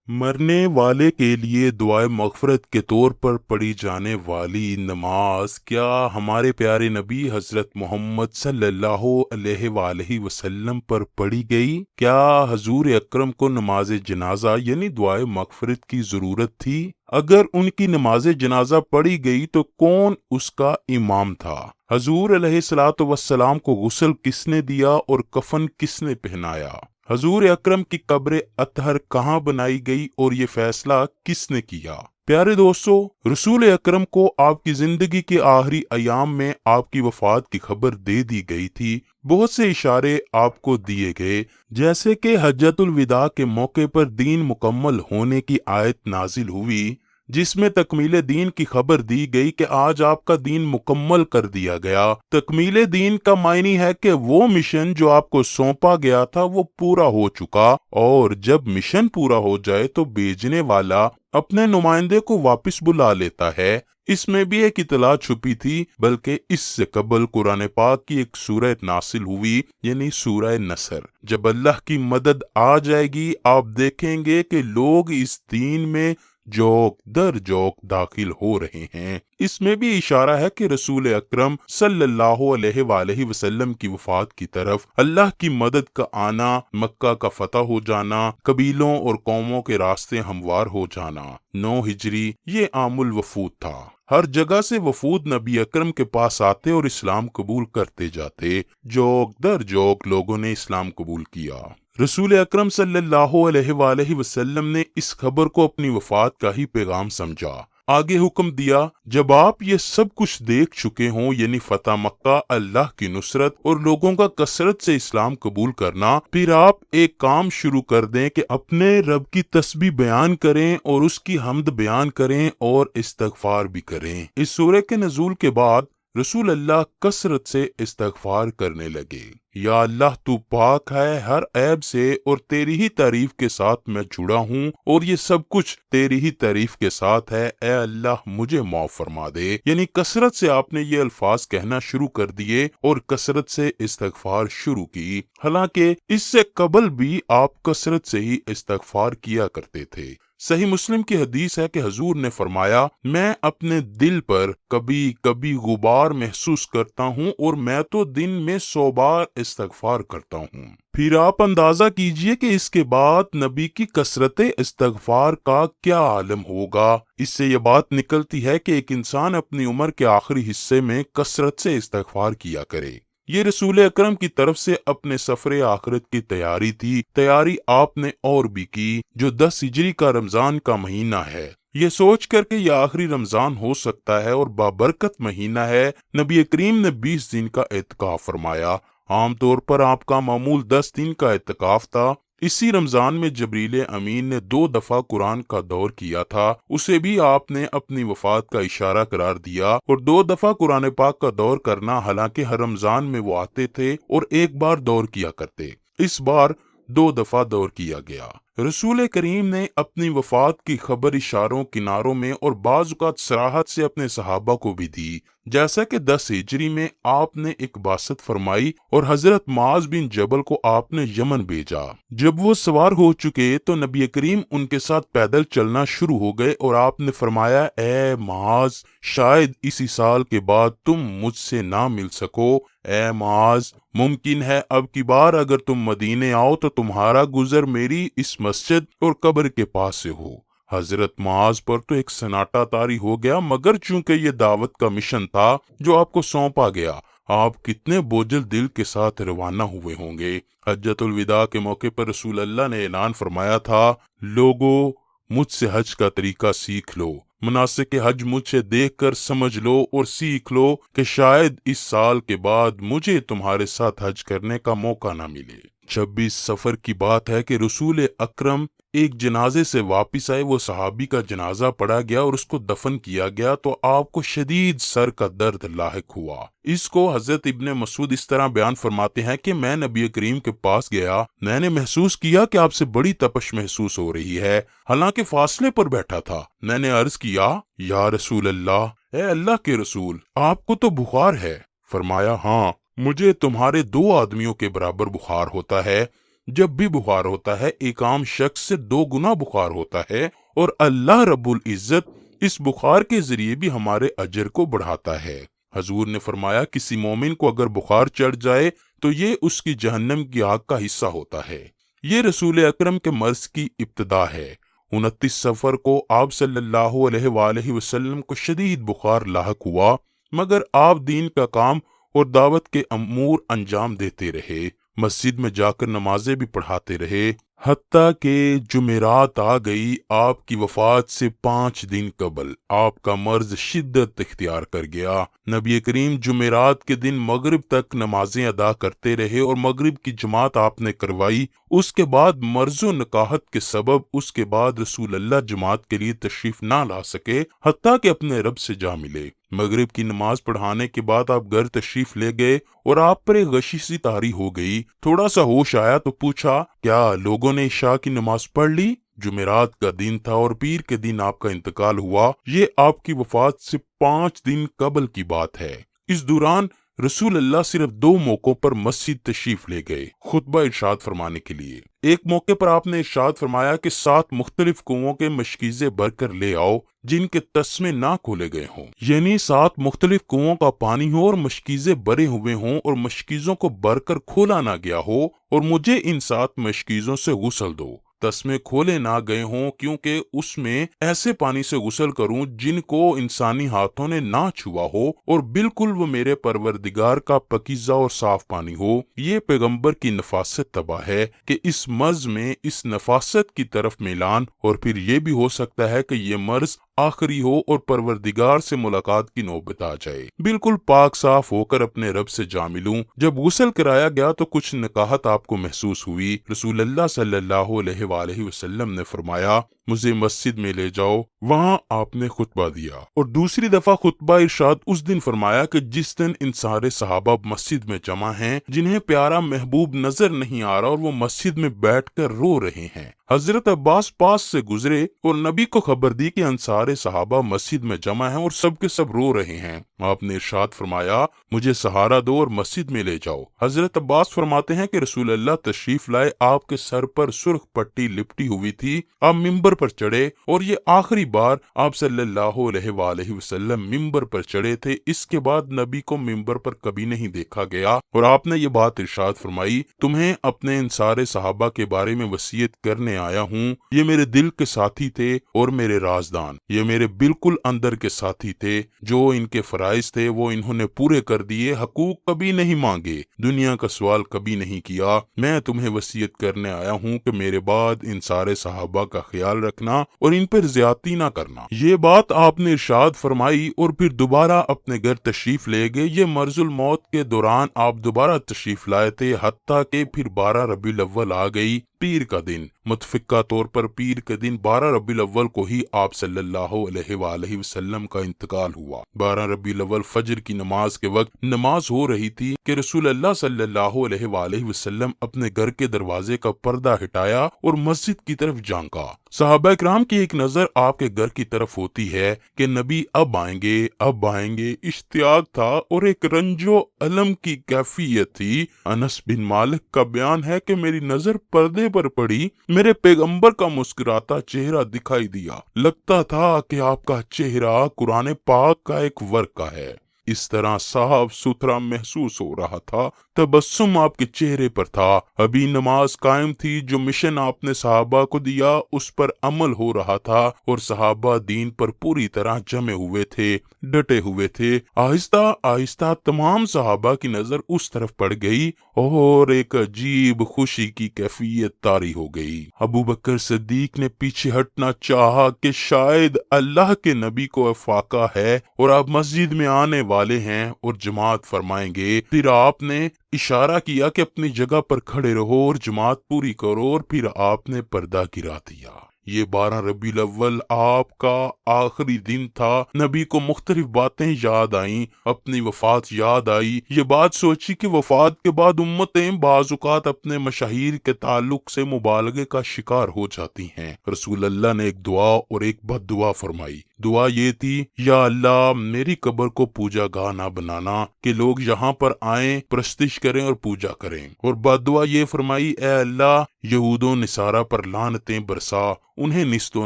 مرنے والے کے لیے دعائے مغفرت کے طور پر پڑھی جانے والی نماز کیا ہمارے پیارے نبی حضرت محمد صلی اللہ علیہ وآلہ وسلم پر پڑھی گئی؟ کیا حضور اکرم کو نماز جنازہ یعنی دعائے مغفرت کی ضرورت تھی؟ اگر ان کی نماز جنازہ پڑھی گئی تو کون اس کا امام تھا؟ حضور علیہ الصلوۃ والسلام کو غسل کس نے دیا اور کفن کس نے پہنایا؟ حضور اکرم کی قبر اطہر کہاں بنائی گئی اور یہ فیصلہ کس نے کیا؟ پیارے دوستو، رسول اکرم کو آپ کی زندگی کے آخری ایام میں آپ کی وفات کی خبر دے دی گئی تھی۔ بہت سے اشارے آپ کو دیے گئے، جیسے کہ حجۃ الوداع کے موقع پر دین مکمل ہونے کی آیت نازل ہوئی، جس میں تکمیل دین کی خبر دی گئی کہ آج آپ کا دین مکمل کر دیا گیا۔ تکمیل دین کا معنی ہے کہ وہ مشن جو آپ کو سونپا گیا تھا وہ پورا ہو چکا، اور جب مشن پورا ہو جائے تو بھیجنے والا اپنے نمائندے کو واپس بلا لیتا ہے۔ اس میں بھی ایک اطلاع چھپی تھی، بلکہ اس سے قبل قرآن پاک کی ایک سورہ نازل ہوئی، یعنی سورہ نصر۔ جب اللہ کی مدد آ جائے گی، آپ دیکھیں گے کہ لوگ اس دین میں جوک در جوک داخل ہو رہے ہیں۔ اس میں بھی اشارہ ہے کہ رسول اکرم صلی اللہ علیہ وآلہ وسلم کی وفات کی طرف اللہ کی مدد کا آنا، مکہ کا فتح ہو جانا، قبیلوں اور قوموں کے راستے ہموار ہو جانا۔ 9 ہجری یہ عام الوفود تھا۔ ہر جگہ سے وفود نبی اکرم کے پاس آتے اور اسلام قبول کرتے جاتے۔ جوک در جوک لوگوں نے اسلام قبول کیا۔ رسول اکرم صلی اللہ علیہ وآلہ وسلم نے اس خبر کو اپنی وفات کا ہی پیغام سمجھا۔ آگے حکم دیا، جب آپ یہ سب کچھ دیکھ چکے ہوں، یعنی فتح مکہ، اللہ کی نصرت اور لوگوں کا کثرت سے اسلام قبول کرنا، پھر آپ ایک کام شروع کر دیں کہ اپنے رب کی تسبیح بیان کریں اور اس کی حمد بیان کریں اور استغفار بھی کریں۔ اس سورہ کے نزول کے بعد رسول اللہ کثرت سے استغفار کرنے لگے۔ یا اللہ، تو پاک ہے ہر عیب سے، اور تیری ہی تعریف کے ساتھ میں جڑا ہوں، اور یہ سب کچھ تیری ہی تعریف کے ساتھ ہے۔ اے اللہ، مجھے معاف فرما دے۔ یعنی کثرت سے آپ نے یہ الفاظ کہنا شروع کر دیے اور کثرت سے استغفار شروع کی۔ حالانکہ اس سے قبل بھی آپ کثرت سے ہی استغفار کیا کرتے تھے۔ صحیح مسلم کی حدیث ہے کہ حضور نے فرمایا، میں اپنے دل پر کبھی کبھی غبار محسوس کرتا ہوں، اور میں تو دن میں 100 بار استغفار کرتا ہوں۔ پھر آپ اندازہ کیجئے کہ اس کے بعد نبی کی کثرت استغفار کا کیا عالم ہوگا۔ اس سے یہ بات نکلتی ہے کہ ایک انسان اپنی عمر کے آخری حصے میں کثرت سے استغفار کیا کرے۔ یہ رسول اکرم کی طرف سے اپنے سفر آخرت کی تیاری تھی۔ تیاری آپ نے اور بھی کی، جو 10 ہجری کا رمضان کا مہینہ ہے۔ یہ سوچ کر کہ یہ آخری رمضان ہو سکتا ہے اور بابرکت مہینہ ہے، نبی کریم نے 20 دن کا اعتکاف فرمایا۔ عام طور پر آپ کا معمول 10 دن کا اعتکاف تھا۔ اسی رمضان میں جبریل امین نے 2 دفعہ قرآن کا دور کیا تھا، اسے بھی آپ نے اپنی وفات کا اشارہ قرار دیا، اور 2 دفعہ قرآن پاک کا دور کرنا، حالانکہ ہر رمضان میں وہ آتے تھے اور ایک بار دور کیا کرتے، اس بار 2 دفعہ دور کیا گیا۔ رسول کریم نے اپنی وفات کی خبر اشاروں، کناروں میں اور بعض اوقات صراحت سے اپنے صحابہ کو بھی دی، جیسا کہ 10 ہجری میں آپ نے ایک بعثت فرمائی اور حضرت معاذ بن جبل کو آپ نے یمن بھیجا۔ جب وہ سوار ہو چکے تو نبی کریم ان کے ساتھ پیدل چلنا شروع ہو گئے، اور آپ نے فرمایا، اے معاذ، شاید اسی سال کے بعد تم مجھ سے نہ مل سکو۔ اے معاذ، ممکن ہے اب کی بار اگر تم مدینے آؤ تو تمہارا گزر میری اس مسجد اور قبر کے پاس سے ہو۔ حضرت معاذ پر تو ایک سناٹا طاری ہو گیا، مگر چونکہ یہ دعوت کا مشن تھا جو آپ کو سونپا گیا، آپ کتنے بوجھل دل کے ساتھ روانہ ہوئے ہوں گے۔ حجۃ الوداع کے موقع پر رسول اللہ نے اعلان فرمایا تھا، لوگو مجھ سے حج کا طریقہ سیکھ لو، مناسک حج مجھ سے دیکھ کر سمجھ لو اور سیکھ لو کہ شاید اس سال کے بعد مجھے تمہارے ساتھ حج کرنے کا موقع نہ ملے۔ 26 سفر کی بات ہے کہ رسول اکرم ایک جنازے سے واپس آئے۔ وہ صحابی کا جنازہ پڑا گیا اور اس کو دفن کیا گیا تو آپ کو شدید سر کا درد لاحق ہوا۔ اس کو حضرت ابن مسعود اس طرح بیان فرماتے ہیں کہ میں نبی کریم کے پاس گیا، میں نے محسوس کیا کہ آپ سے بڑی تپش محسوس ہو رہی ہے، حالانکہ فاصلے پر بیٹھا تھا۔ میں نے عرض کیا، یا رسول اللہ، اے اللہ کے رسول، آپ کو تو بخار ہے۔ فرمایا، ہاں، مجھے تمہارے 2 آدمیوں کے برابر بخار ہوتا ہے۔ جب بھی بخار ہوتا ہے ایک عام شخص سے 2 گنا بخار ہوتا ہے، اور اللہ رب العزت اس بخار کے ذریعے بھی ہمارے اجر کو بڑھاتا ہے۔ حضور نے فرمایا کسی مومن کو اگر بخار چڑھ جائے تو یہ اس کی جہنم کی آگ کا حصہ ہوتا ہے۔ یہ رسول اکرم کے مرض کی ابتدا ہے۔ 29 سفر کو آپ صلی اللہ علیہ وآلہ وسلم کو شدید بخار لاحق ہوا، مگر آپ دین کا کام اور دعوت کے امور انجام دیتے رہے، مسجد میں جا کر نمازیں بھی پڑھاتے رہے، حتیٰ کہ جمعرات آ گئی۔ آپ کی وفات سے 5 دن قبل آپ کا مرض شدت اختیار کر گیا۔ نبی کریم جمعرات کے دن مغرب تک نمازیں ادا کرتے رہے اور مغرب کی جماعت آپ نے کروائی۔ اس کے بعد مرض و نکاہت کے سبب اس کے بعد رسول اللہ جماعت کے لیے تشریف نہ لا سکے، حتیٰ کہ اپنے رب سے جا ملے۔ مغرب کی نماز پڑھانے کے بعد آپ گھر تشریف لے گئے اور آپ پر ایک غشی سی طاری ہو گئی۔ تھوڑا سا ہوش آیا تو پوچھا، کیا لوگوں نے عشاء کی نماز پڑھ لی؟ جمعرات کا دن تھا اور پیر کے دن آپ کا انتقال ہوا۔ یہ آپ کی وفات سے 5 دن قبل کی بات ہے۔ اس دوران رسول اللہ صرف 2 موقعوں پر مسجد تشریف لے گئے خطبہ ارشاد فرمانے کے لیے۔ ایک موقع پر آپ نے ارشاد فرمایا کہ 7 مختلف کنووں کے مشکیزیں بھر کر لے آؤ جن کے تسمے نہ کھولے گئے ہوں، یعنی 7 مختلف کنووں کا پانی ہو اور مشکیزیں بھرے ہوئے ہوں اور مشکیزوں کو بھر کر کھولا نہ گیا ہو، اور مجھے ان 7 مشکیزوں سے غسل دو، تسمے کھولے نہ گئے ہوں، کیونکہ اس میں ایسے پانی سے غسل کروں جن کو انسانی ہاتھوں نے نہ چھوا ہو، اور بالکل وہ میرے پروردگار کا پاکیزہ اور صاف پانی ہو۔ یہ پیغمبر کی نفاست تباہ ہے کہ اس مرض میں اس نفاست کی طرف میلان، اور پھر یہ بھی ہو سکتا ہے کہ یہ مرض آخری ہو اور پروردگار سے ملاقات کی نوبت آ جائے، بالکل پاک صاف ہو کر اپنے رب سے جا ملوں۔ جب غسل کرایا گیا تو کچھ نکاہت آپ کو محسوس ہوئی۔ رسول اللہ صلی اللہ علیہ وآلہ وسلم نے فرمایا، مجھے مسجد میں لے جاؤ۔ وہاں آپ نے خطبہ دیا، اور دوسری دفعہ خطبہ ارشاد اس دن فرمایا کہ جس دن ان سارے صحابہ مسجد میں جمع ہیں جنہیں پیارا محبوب نظر نہیں آ رہا اور وہ مسجد میں بیٹھ کر رو رہے ہیں۔ حضرت عباس پاس سے گزرے اور نبی کو خبر دی کہ انصار صحابہ مسجد میں جمع ہیں اور سب کے سب رو رہے ہیں۔ آپ نے ارشاد فرمایا، مجھے سہارا دو اور مسجد میں لے جاؤ۔ حضرت عباس فرماتے ہیں کہ رسول اللہ تشریف لائے، آپ کے سر پر سرخ پٹی لپٹی ہوئی تھی، آپ ممبر پر چڑھے، اور یہ آخری بار آپ صلی اللہ علیہ وآلہ وسلم ممبر پر چڑھے تھے۔ اس کے بعد نبی کو ممبر پر کبھی نہیں دیکھا گیا، اور آپ نے یہ بات ارشاد فرمائی، تمہیں اپنے ان سارے صحابہ کے بارے میں وصیت کرنے آیا ہوں۔ یہ میرے دل کے ساتھی تھے اور میرے رازدان، یہ میرے بالکل اندر کے ساتھی تھے۔ جو ان کے فرائض تھے وہ انہوں نے پورے کر دیے، حقوق کبھی نہیں مانگے، دنیا کا سوال کبھی نہیں کیا۔ میں تمہیں وصیت کرنے آیا ہوں کہ میرے بعد ان سارے صحابہ کا خیال رکھنا اور ان پر زیادتی نہ کرنا۔ یہ بات آپ نے ارشاد فرمائی اور پھر دوبارہ اپنے گھر تشریف لے گئے۔ یہ مرض الموت کے دوران آپ دوبارہ تشریف لائے تھے، حتیٰ کہ پھر 12 ربیع الاول آ گئی، پیر کا دن۔ متفقہ طور پر پیر کے دن 12 ربیع الاول کو ہی آپ صلی اللہ علیہ وآلہ وسلم کا انتقال ہوا۔ 12 ربیع الاول فجر کی نماز کے وقت نماز ہو رہی تھی کہ رسول اللہ صلی اللہ علیہ وآلہ وسلم اپنے گھر کے دروازے کا پردہ ہٹایا اور مسجد کی طرف جھانکا۔ صحابہ کرام کی ایک نظر آپ کے گھر کی طرف ہوتی ہے کہ نبی اب آئیں گے، اب آئیں گے۔ اشتیاق تھا اور ایک رنج و الم کی کیفیت تھی۔ انس بن مالک کا بیان ہے کہ میری نظر پردے پر پڑی، میرے پیغمبر کا مسکراتا چہرہ دکھائی دیا، لگتا تھا کہ آپ کا چہرہ قرآن پاک کا ایک ورقہ ہے۔ اس طرح صاف ستھرا محسوس ہو رہا تھا، تبسم آپ کے چہرے پر تھا۔ ابھی نماز قائم تھی، جو مشن آپ نے صحابہ کو دیا اس پر عمل ہو رہا تھا، اور صحابہ دین پر پوری طرح جمے ہوئے تھے، ڈٹے ہوئے تھے۔ آہستہ آہستہ تمام صحابہ کی نظر اس طرف پڑ گئی اور ایک عجیب خوشی کی کیفیت طاری ہو گئی۔ ابو بکر صدیق نے پیچھے ہٹنا چاہا کہ شاید اللہ کے نبی کو افاقہ ہے اور آپ مسجد میں آنے والے ہیں اور جماعت فرمائیں گے۔ پھر آپ نے اشارہ کیا کہ اپنی جگہ پر کھڑے رہو اور جماعت پوری کرو، اور پھر آپ نے پردہ گرا دیا۔ یہ 12 ربیع الاول آپ کا آخری دن تھا۔ نبی کو مختلف باتیں یاد آئیں، اپنی وفات یاد آئی۔ یہ بات سوچی کہ وفات کے بعد امتیں بعض اوقات اپنے مشاہیر کے تعلق سے مبالغے کا شکار ہو جاتی ہیں۔ رسول اللہ نے ایک دعا اور ایک بد دعا فرمائی۔ دعا یہ تھی، یا اللہ میری قبر کو پوجا گاہ نہ بنانا کہ لوگ یہاں پر آئیں، پرستش کریں اور پوجا کریں۔ اور بد دعا یہ فرمائی، اے اللہ یہود و نصارہ پر لعنتیں برسا، انہیں نیست و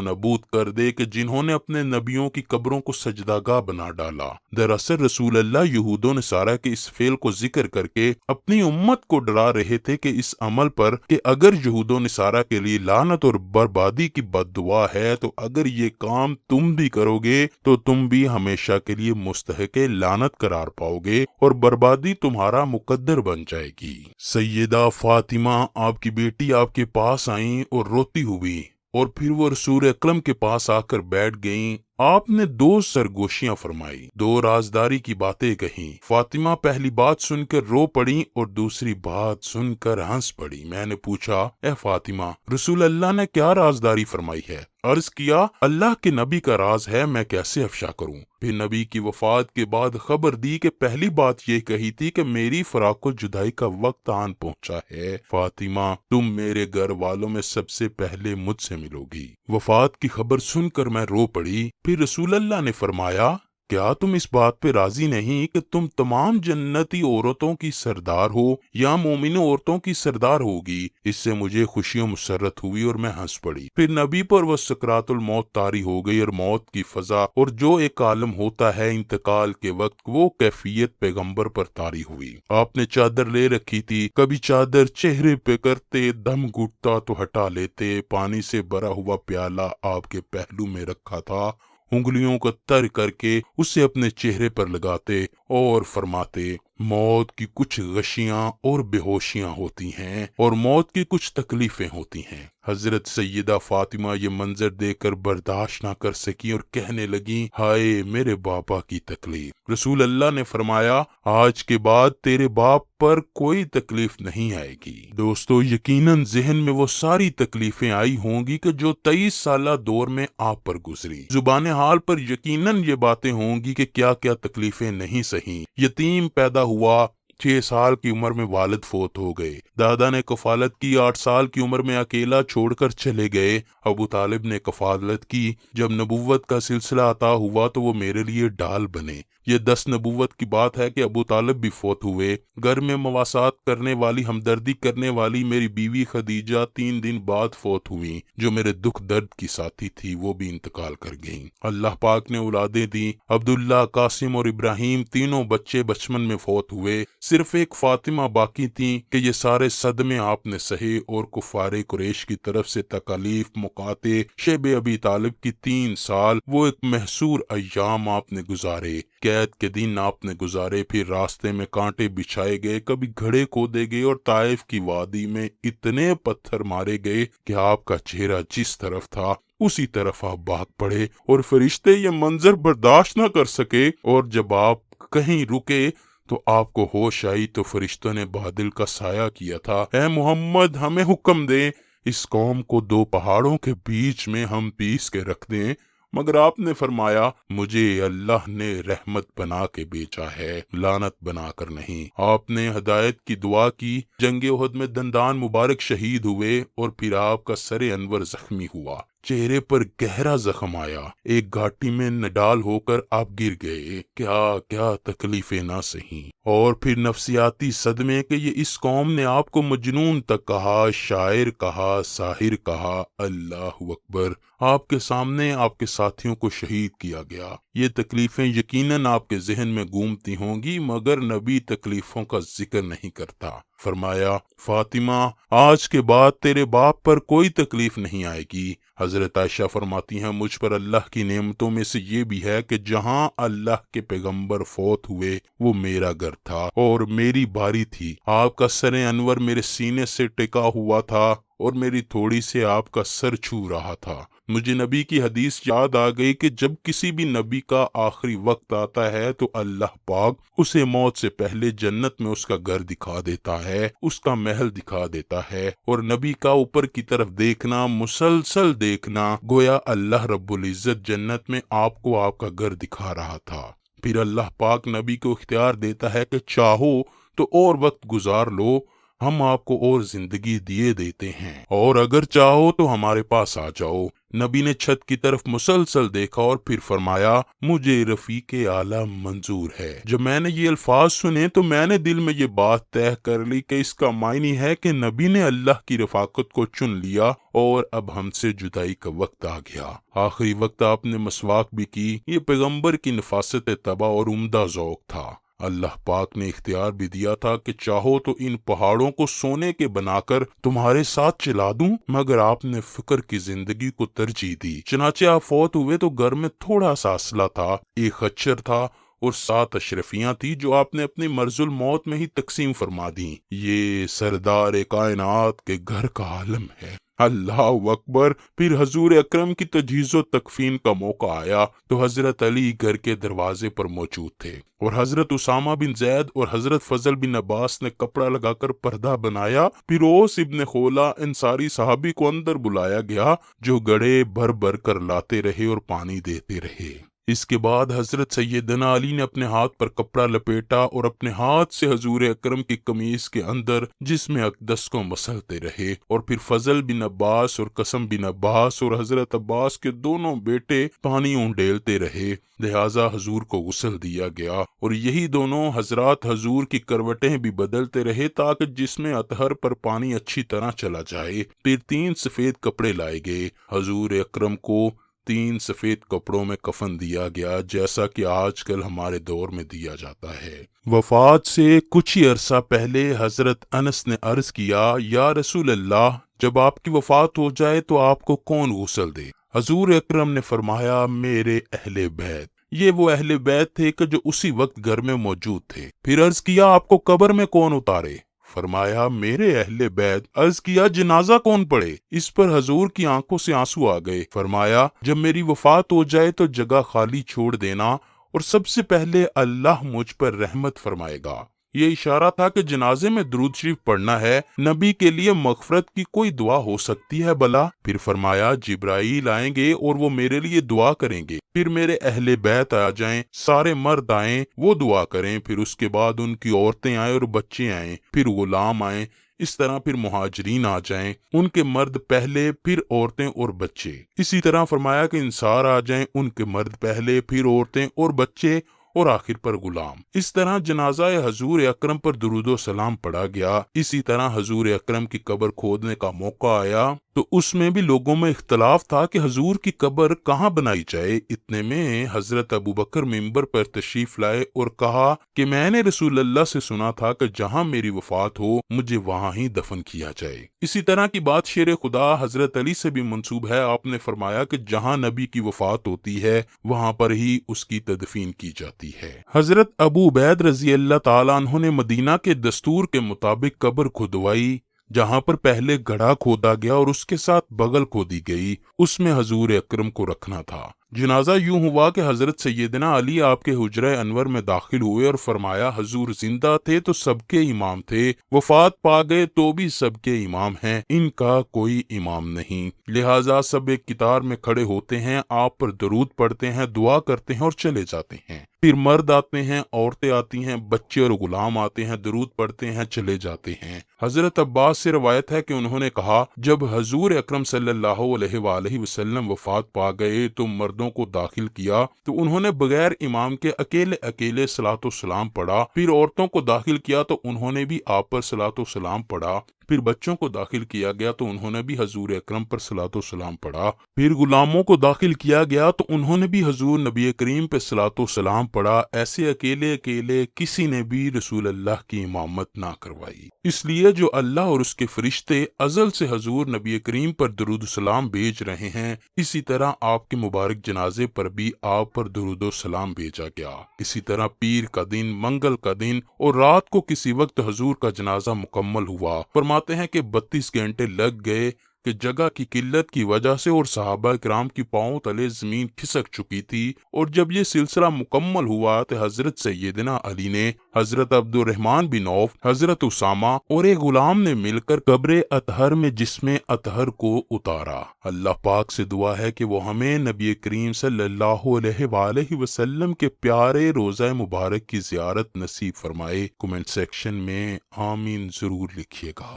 نابود کر دے کہ جنہوں نے اپنے نبیوں کی قبروں کو سجدہ گاہ بنا ڈالا۔ دراصل رسول اللہ یہود و نصارہ کے اس فعل کو ذکر کر کے اپنی امت کو ڈرا رہے تھے کہ اس عمل پر، کہ اگر یہود و نصارہ کے لیے لعنت اور بربادی کی بد دعا ہے تو اگر یہ کام تم بھی کرو گے تو تم بھی ہمیشہ کے لیے مستحق لعنت قرار پاؤ گے اور بربادی تمہارا مقدر بن جائے گی۔ سیدہ فاطمہ آپ کی بیٹی آپ کے پاس آئیں اور روتی ہوئی، اور پھر وہ رسول اکرم کے پاس آ کر بیٹھ گئیں۔ آپ نے 2 سرگوشیاں فرمائی، 2 رازداری کی باتیں کہیں۔ فاطمہ پہلی بات سن کر رو پڑی اور دوسری بات سن کر ہنس پڑی۔ میں نے پوچھا، اے فاطمہ رسول اللہ نے کیا رازداری فرمائی ہے؟ عرض کیا، اللہ کے نبی کا راز ہے، میں کیسے افشا کروں؟ پھر نبی کی وفات کے بعد خبر دی کہ پہلی بات یہ کہی تھی کہ میری فراق و جدائی کا وقت آن پہنچا ہے، فاطمہ تم میرے گھر والوں میں سب سے پہلے مجھ سے ملو گی۔ وفات کی خبر سن کر میں رو پڑی۔ پھر رسول اللہ نے فرمایا، کیا تم اس بات پہ راضی نہیں کہ تم تمام جنتی عورتوں کی سردار ہو یا مومن عورتوں کی سردار ہوگی؟ اس سے مجھے خوشی و مسرت ہوئی اور میں ہنس پڑی۔ پھر نبی پر وہ سکرات الموت طاری ہو گئی اور موت کی فضا اور جو ایک عالم ہوتا ہے انتقال کے وقت، وہ کیفیت پیغمبر پر طاری ہوئی۔ آپ نے چادر لے رکھی تھی، کبھی چادر چہرے پہ کرتے، دم گھٹتا تو ہٹا لیتے۔ پانی سے بھرا ہوا پیالہ آپ کے پہلو میں رکھا تھا، انگلیوں کو تر کر کے اسے اپنے چہرے پر لگاتے اور فرماتے، موت کی کچھ غشیاں اور بے ہوشیاں ہوتی ہیں اور موت کی کچھ تکلیفیں ہوتی ہیں۔ حضرت سیدہ فاطمہ یہ منظر دیکھ کر برداشت نہ کر سکی اور کہنے لگی، ہائے میرے باپا کی تکلیف۔ رسول اللہ نے فرمایا، آج کے بعد تیرے باپ پر کوئی تکلیف نہیں آئے گی۔ دوستو یقیناً ذہن میں وہ ساری تکلیفیں آئی ہوں گی کہ جو 23 سالہ دور میں آپ پر گزری۔ زبان حال پر یقیناً یہ باتیں ہوں گی کہ کیا کیا تکلیفیں نہیں سہی۔ یتیم پیدا ہوا، 6 سال کی عمر میں والد فوت ہو گئے، دادا نے کفالت کی، 8 سال کی عمر میں اکیلا چھوڑ کر چلے گئے، ابو طالب نے کفالت کی، جب نبوت کا سلسلہ عطا ہوا تو وہ میرے لیے ڈال بنے۔ یہ 10 نبوت کی بات ہے کہ ابو طالب بھی فوت ہوئے۔ گھر میں مواسات کرنے والی، ہمدردی کرنے والی میری بیوی خدیجہ 3 دن بعد فوت ہوئی، جو میرے دکھ درد کی ساتھی تھی، وہ بھی انتقال کر گئیں۔ اللہ پاک نے اولادیں دی، عبداللہ، قاسم اور ابراہیم، تینوں بچے بچپن میں فوت ہوئے، صرف ایک فاطمہ باقی تھیں کہ یہ سارے صدمے آپ نے سہے اور کفار قریش کی طرف سے تکالیف، مقاطع، شیب ابی طالب کی 3 سال، وہ ایک محصور ایام آپ نے گزارے، قید کے دن آپ نے گزارے، پھر راستے میں کانٹے بچھائے گئے، کبھی گھڑے کھودے گئے اور طائف کی وادی میں اتنے پتھر مارے گئے کہ آپ کا چہرہ جس طرف تھا اسی طرف آپ بھاگ پڑے اور فرشتے یہ منظر برداشت نہ کر سکے، اور جب آپ کہیں رکے تو آپ کو ہوش آئی تو فرشتوں نے بادل کا سایہ کیا تھا، اے محمد ہمیں حکم دیں، اس قوم کو 2 پہاڑوں کے بیچ میں ہم پیس کے رکھ دیں۔ مگر آپ نے فرمایا، مجھے اللہ نے رحمت بنا کے بیچا ہے، لعنت بنا کر نہیں۔ آپ نے ہدایت کی دعا کی، جنگ احد میں دندان مبارک شہید ہوئے اور پھر آپ کا سر انور زخمی ہوا، چہرے پر گہرا زخم آیا، ایک گھاٹی میں نڈال ہو کر آپ گر گئے، کیا کیا تکلیفیں نہ سہیں، اور پھر نفسیاتی صدمے کہ یہ اس قوم نے آپ کو مجنون تک کہا، شاعر کہا، ساحر کہا، اللہ اکبر، آپ کے سامنے آپ کے ساتھیوں کو شہید کیا گیا۔ یہ تکلیفیں یقیناً آپ کے ذہن میں گھومتی ہوں گی، مگر نبی تکلیفوں کا ذکر نہیں کرتا۔ فرمایا، فاطمہ آج کے بعد تیرے باپ پر کوئی تکلیف نہیں آئے گی۔ حضرت عائشہ فرماتی ہیں، مجھ پر اللہ کی نعمتوں میں سے یہ بھی ہے کہ جہاں اللہ کے پیغمبر فوت ہوئے وہ میرا گھر تھا اور میری باری تھی، آپ کا سر انور میرے سینے سے ٹکا ہوا تھا اور میری تھوڑی سے آپ کا سر چھو رہا تھا۔ مجھے نبی کی حدیث یاد آ گئی کہ جب کسی بھی نبی کا آخری وقت آتا ہے تو اللہ پاک اسے موت سے پہلے جنت میں اس کا گھر دکھا دیتا ہے، اس کا محل دکھا دیتا ہے، اور نبی کا اوپر کی طرف دیکھنا، مسلسل دیکھنا، گویا اللہ رب العزت جنت میں آپ کو آپ کا گھر دکھا رہا تھا۔ پھر اللہ پاک نبی کو اختیار دیتا ہے کہ چاہو تو اور وقت گزار لو، ہم آپ کو اور زندگی دیے دیتے ہیں، اور اگر چاہو تو ہمارے پاس آ جاؤ۔ نبی نے چھت کی طرف مسلسل دیکھا اور پھر فرمایا مجھے رفیق اعلیٰ منظور ہے۔ جب میں نے یہ الفاظ سنے تو میں نے دل میں یہ بات طے کر لی کہ اس کا معنی ہے کہ نبی نے اللہ کی رفاقت کو چن لیا اور اب ہم سے جدائی کا وقت آ گیا۔ آخری وقت آپ نے مسواک بھی کی۔ یہ پیغمبر کی نفاست طبع اور عمدہ ذوق تھا۔ اللہ پاک نے اختیار بھی دیا تھا کہ چاہو تو ان پہاڑوں کو سونے کے بنا کر تمہارے ساتھ چلا دوں، مگر آپ نے فکر کی زندگی کو ترجیح دی۔ چنانچہ آپ فوت ہوئے تو گھر میں تھوڑا سا اسلحہ تھا، ایک خچر تھا اور 7 اشرفیاں تھی جو آپ نے اپنی مرض الموت میں ہی تقسیم فرما دیں۔ یہ سردار کائنات کے گھر کا عالم ہے۔ اللہ اکبر۔ پھر حضور اکرم کی تجہیز و تکفین کا موقع آیا تو حضرت علی گھر کے دروازے پر موجود تھے، اور حضرت اسامہ بن زید اور حضرت فضل بن عباس نے کپڑا لگا کر پردہ بنایا۔ پھر اوس ابن خولہ انصاری صحابی کو اندر بلایا گیا جو گڑھے بھر بھر کر لاتے رہے اور پانی دیتے رہے۔ اس کے بعد حضرت سیدنا علی نے اپنے ہاتھ پر کپڑا لپیٹا اور اپنے ہاتھ سے حضور اکرم کی قمیص کے اندر جسم اقدس کو مسلتے رہے، اور پھر فضل بن عباس اور قسم بن عباس اور حضرت عباس کے دونوں بیٹے پانی اونڈیلتے رہے، لہٰذا حضور کو غسل دیا گیا، اور یہی دونوں حضرات حضور کی کروٹیں بھی بدلتے رہے تاکہ جسم اطہر پر پانی اچھی طرح چلا جائے۔ پھر 3 سفید کپڑے لائے گئے، حضور اکرم کو 3 سفید کپڑوں میں کفن دیا گیا، جیسا کہ آج کل ہمارے دور میں دیا جاتا ہے۔ وفات سے کچھ ہی عرصہ پہلے حضرت انس نے عرض کیا یا رسول اللہ، جب آپ کی وفات ہو جائے تو آپ کو کون غسل دے؟ حضور اکرم نے فرمایا میرے اہل بیت۔ یہ وہ اہل بیت تھے کہ جو اسی وقت گھر میں موجود تھے۔ پھر عرض کیا آپ کو قبر میں کون اتارے؟ فرمایا میرے اہل بیت۔ عرض کیا جنازہ کون پڑھے؟ اس پر حضور کی آنکھوں سے آنسو آ گئے۔ فرمایا جب میری وفات ہو جائے تو جگہ خالی چھوڑ دینا، اور سب سے پہلے اللہ مجھ پر رحمت فرمائے گا۔ یہ اشارہ تھا کہ جنازے میں درود شریف پڑھنا ہے، نبی کے لیے مغفرت کی کوئی دعا ہو سکتی ہے بلا؟ پھر فرمایا جبرائیل آئیں گے اور وہ میرے لیے دعا کریں گے، پھر میرے اہل بیت آ جائیں، سارے مرد آئیں، وہ دعا کریں، پھر اس کے بعد ان کی عورتیں آئیں اور بچے آئیں، پھر غلام آئیں، اس طرح پھر مہاجرین آ جائیں، ان کے مرد پہلے، پھر عورتیں اور بچے۔ اسی طرح فرمایا کہ انصار آ جائیں، ان کے مرد پہلے، پھر عورتیں اور بچے، اور آخر پر غلام۔ اس طرح جنازہ حضور اکرم پر درود و سلام پڑھا گیا۔ اسی طرح حضور اکرم کی قبر کھودنے کا موقع آیا تو اس میں بھی لوگوں میں اختلاف تھا کہ حضور کی قبر کہاں بنائی جائے۔ اتنے میں حضرت ابوبکر منبر پر تشریف لائے اور کہا کہ میں نے رسول اللہ سے سنا تھا کہ جہاں میری وفات ہو مجھے وہاں ہی دفن کیا جائے۔ اسی طرح کی بات شیر خدا حضرت علی سے بھی منسوب ہے۔ آپ نے فرمایا کہ جہاں نبی کی وفات ہوتی ہے وہاں پر ہی اس کی تدفین کی جاتی ہے۔ حضرت ابو عبید رضی اللہ تعالیٰ عنہ نے مدینہ کے دستور کے مطابق قبر کھدوائی، جہاں پر پہلے گڑھا کھودا گیا اور اس کے ساتھ بغل کھودی گئی، اس میں حضور اکرم کو رکھنا تھا۔ جنازہ یوں ہوا کہ حضرت سیدنا علی آپ کے حجرہ انور میں داخل ہوئے اور فرمایا حضور زندہ تھے تو سب کے امام تھے، وفات پا گئے تو بھی سب کے امام ہیں، ان کا کوئی امام نہیں، لہٰذا سب ایک قطار میں کھڑے ہوتے ہیں، آپ پر درود پڑھتے ہیں، دعا کرتے ہیں اور چلے جاتے ہیں۔ پھر مرد آتے ہیں، عورتیں آتی ہیں، بچے اور غلام آتے ہیں، درود پڑھتے ہیں، چلے جاتے ہیں۔ حضرت عباس سے روایت ہے کہ انہوں نے کہا جب حضور اکرم صلی اللہ علیہ وآلہ وسلم وفات پا گئے تو مردوں کو داخل کیا تو انہوں نے بغیر امام کے اکیلے اکیلے صلاۃ و سلام پڑھا، پھر عورتوں کو داخل کیا تو انہوں نے بھی آپ پر صلاۃ و سلام پڑھا، پھر بچوں کو داخل کیا گیا تو انہوں نے بھی حضور اکرم پر صلاۃ و سلام پڑھا، پھر غلاموں کو داخل کیا گیا تو انہوں نے بھی حضور نبی کریم پہ صلاۃ و سلام پڑھا۔ ایسے اکیلے اکیلے کسی نے بھی رسول اللہ کی امامت نہ کروائی۔ اس لیے جو اللہ اور اس کے فرشتے ازل سے حضور نبی کریم پر درود و سلام بھیج رہے ہیں، اسی طرح آپ کے مبارک جنازے پر بھی آپ پر درود و سلام بھیجا گیا۔ اسی طرح پیر کا دن، منگل کا دن اور رات کو کسی وقت حضور کا جنازہ مکمل ہوا۔ فرماتے ہیں کہ 32 گھنٹے لگ گئے کہ جگہ کی قلت کی وجہ سے اور صحابہ کرام کی پاؤں تلے زمین کھسک چکی تھی، اور جب یہ سلسلہ مکمل ہوا تو حضرت سیدنا علی نے حضرت عبد الرحمن بن عوف، حضرت اسامہ اور ایک غلام نے مل کر قبر اطہر میں جسم اطہر کو اتارا۔ اللہ پاک سے دعا ہے کہ وہ ہمیں نبی کریم صلی اللہ علیہ وآلہ وسلم کے پیارے روضہ مبارک کی زیارت نصیب فرمائے۔ کمنٹ سیکشن میں آمین ضرور لکھیے گا۔